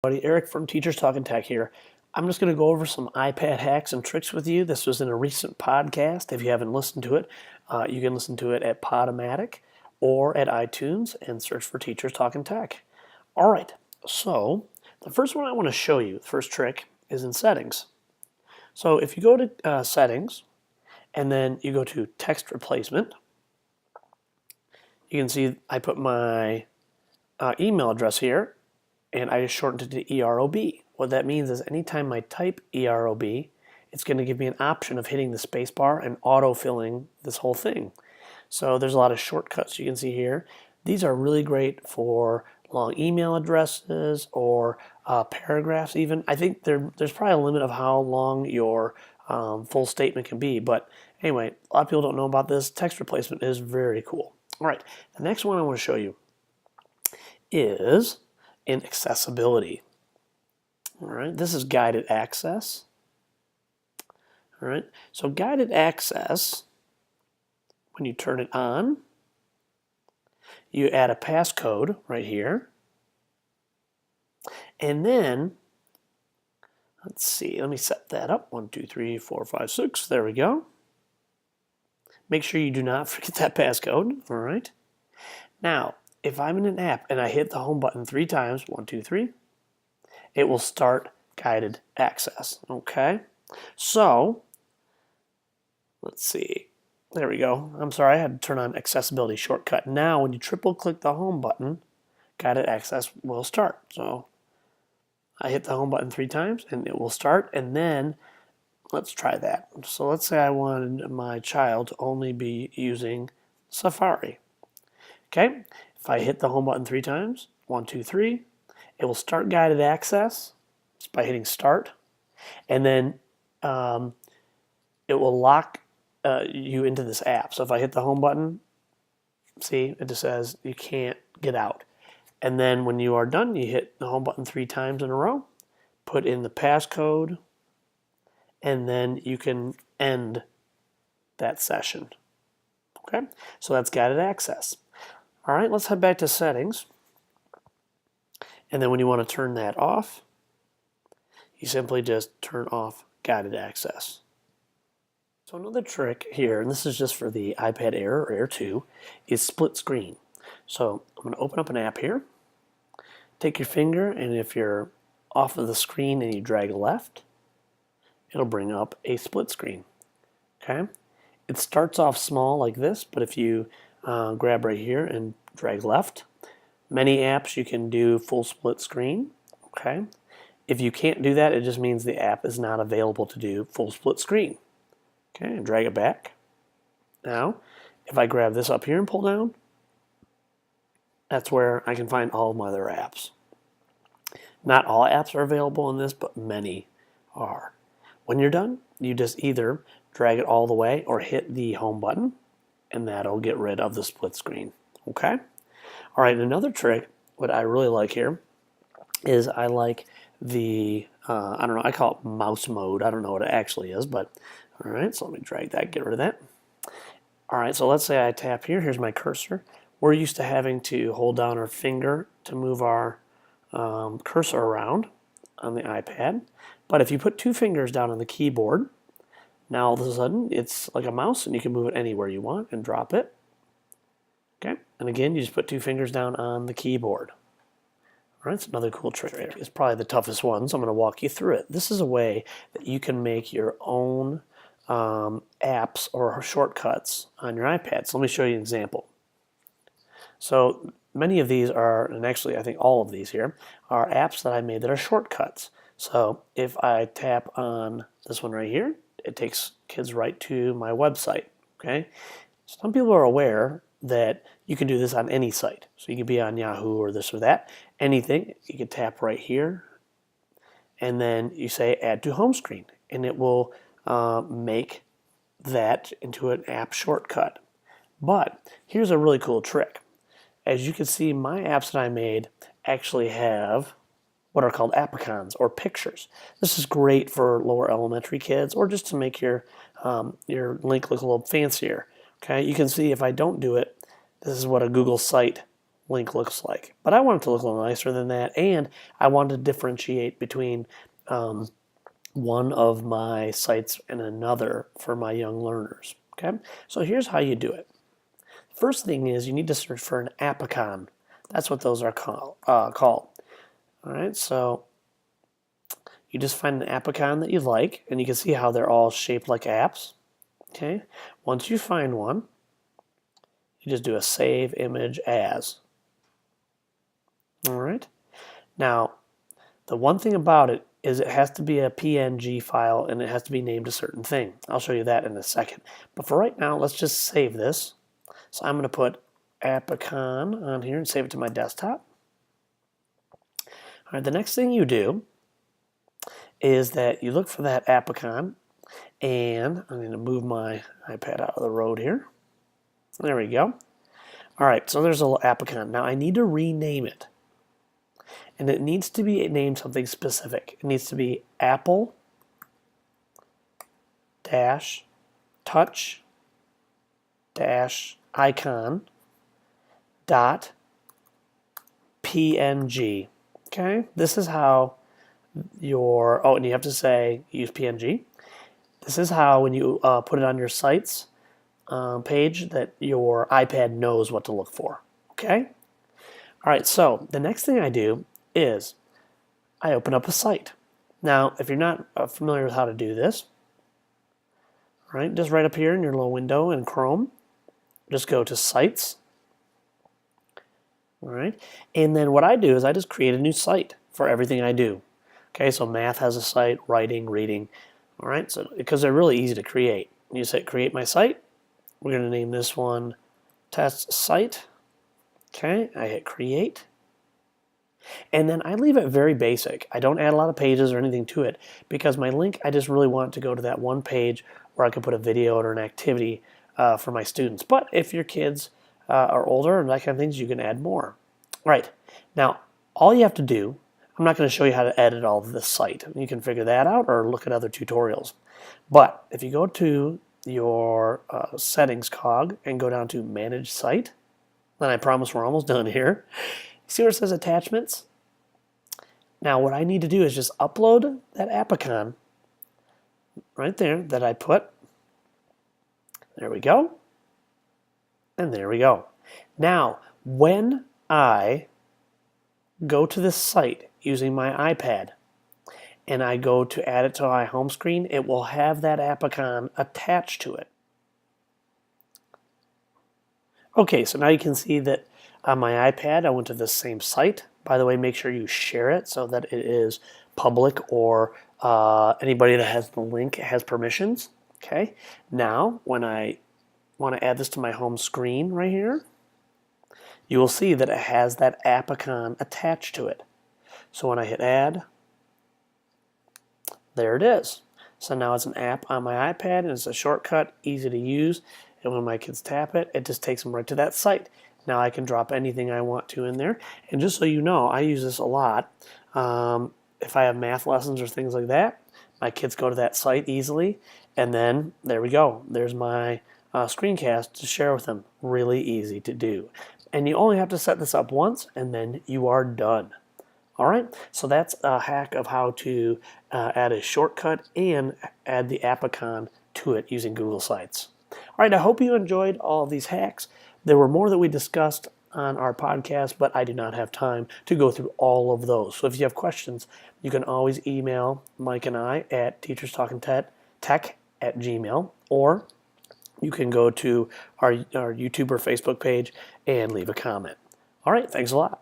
Buddy Eric from Teachers Talking Tech here. I'm just going to go over some iPad hacks and tricks with you. This was in a recent podcast. If you haven't listened to it, you can listen to it at Podomatic or at iTunes and search for Teachers Talking Tech. All right, so the first one I want to show you, the first trick, is in Settings. So if you go to Settings and then you go to Text Replacement, you can see I put my email address here, and I just shortened it to EROB. What that means is anytime I type EROB, it's going to give me an option of hitting the space bar and auto-filling this whole thing. So there's a lot of shortcuts you can see here. These are really great for long email addresses or paragraphs even. I think there's probably a limit of how long your full statement can be. But anyway, a lot of people don't know about this. Text replacement is very cool. All right, the next one I want to show you is in accessibility. All right, this is guided access. All right, so guided access, when you turn it on, you add a passcode right here. And then, let's see, let me set that up. 1, 2, 3, 4, 5, 6. There we go. Make sure you do not forget that passcode. All right. Now, if I'm in an app and I hit the home button 3 times, 1, 2, 3, it will start guided access. Okay. So, let's see. There we go. I'm sorry, I had to turn on accessibility shortcut. Now, when you triple click the home button, guided access will start. So, I hit the home button 3 times and it will start. And then, let's try that. So, let's say I wanted my child to only be using Safari. Okay. If I hit the home button 3 times, 1, 2, 3, it will start guided access just by hitting start. And then it will lock you into this app. So if I hit the home button, see, it just says you can't get out. And then when you are done, you hit the home button 3 times in a row, put in the passcode, and then you can end that session. Okay, so that's guided access. All right, let's head back to settings. And then when you want to turn that off, you simply just turn off guided access. So another trick here, and this is just for the iPad Air or Air 2, is split screen. So I'm going to open up an app here. Take your finger, and if you're off of the screen and you drag left, it'll bring up a split screen. Okay? It starts off small like this, but if you grab right here and drag left, many apps you can do full split screen. Okay? If you can't do that, it just means the app is not available to do full split screen. Okay, and drag it back. Now, if I grab this up here and pull down, that's where I can find all of my other apps. Not all apps are available in this, but many are. When you're done, you just either drag it all the way or hit the home button, and that'll get rid of the split screen. Okay? All right, another trick, what I really like here, is I like the, I don't know, I call it mouse mode. I don't know what it actually is, but all right, so let me drag that, get rid of that. All right, so let's say I tap here. Here's my cursor. We're used to having to hold down our finger to move our cursor around on the iPad. But if you put 2 fingers down on the keyboard, now all of a sudden it's like a mouse and you can move it anywhere you want and drop it. Okay, and again, you just put 2 fingers down on the keyboard. All right, it's another cool trick right here. It's probably the toughest one, so I'm going to walk you through it. This is a way that you can make your own apps or shortcuts on your iPad. So let me show you an example. So many of these are, and actually I think all of these here, are apps that I made that are shortcuts. So if I tap on this one right here, it takes kids right to my website. Okay, some people are aware that you can do this on any site. So you can be on Yahoo or this or that, anything. You can tap right here, and then you say add to home screen, and it will make that into an app shortcut. But here's a really cool trick. As you can see, my apps that I made actually have what are called apricons or pictures. This is great for lower elementary kids or just to make your link look a little fancier. Okay, you can see if I don't do it, this is what a Google site link looks like. But I want it to look a little nicer than that, and I want to differentiate between one of my sites and another for my young learners. Okay, so here's how you do it. First thing is you need to search for an appicon. That's what those are called. All right, so you just find an appicon that you like, and you can see how they're all shaped like apps. Okay, once you find one, you just do a save image as. All right, now the one thing about it is it has to be a PNG file and it has to be named a certain thing. I'll show you that in a second. But for right now, let's just save this. So I'm going to put appicon on here and save it to my desktop. All right, the next thing you do is that you look for that appicon, and I'm going to move my iPad out of the road here. There we go. All right, so there's a little appicon. Now I need to rename it. And it needs to be named something specific. It needs to be Apple dash touch dash icon dot PNG. Okay, this is how your, and you have to say use PNG. This is how when you put it on your sites page that your iPad knows what to look for. Okay? All right, so the next thing I do is I open up a site. Now, if you're not familiar with how to do this, right, just right up here in your little window in Chrome, just go to Sites. All right, and then what I do is I just create a new site for everything I do. Okay, so math has a site, writing, reading. All right, so because they're really easy to create. You say create my site. We're going to name this one test site. Okay, I hit create. And then I leave it very basic. I don't add a lot of pages or anything to it because my link, I just really want to go to that one page where I can put a video or an activity for my students. But if your kids are older and that kind of things, you can add more. Right. Now, all you have to do, I'm not going to show you how to edit all of this site. You can figure that out or look at other tutorials. But if you go to your settings cog and go down to manage site, then I promise we're almost done here. See where it says attachments? Now what I need to do is just upload that appicon right there that I put. There we go. And there we go. Now, when I go to this site using my iPad and I go to add it to my home screen, it will have that appicon attached to it. Okay, so now you can see that on my iPad, I went to this same site. By the way, make sure you share it so that it is public or anybody that has the link has permissions. Okay, now when I want to add this to my home screen right here, you will see that it has that appicon attached to it. So when I hit add, there it is. So now it's an app on my iPad and it's a shortcut, easy to use. And when my kids tap it, it just takes them right to that site. Now I can drop anything I want to in there. And just so you know, I use this a lot. If I have math lessons or things like that, my kids go to that site easily. And then there we go. There's my screencast to share with them. Really easy to do. And you only have to set this up once and then you are done. All right, so that's a hack of how to add a shortcut and add the appicon to it using Google Sites. All right, I hope you enjoyed all of these hacks. There were more that we discussed on our podcast, but I do not have time to go through all of those. So if you have questions, you can always email Mike and I at teacherstalkingtech@gmail.com, or you can go to our YouTube or Facebook page and leave a comment. All right, thanks a lot.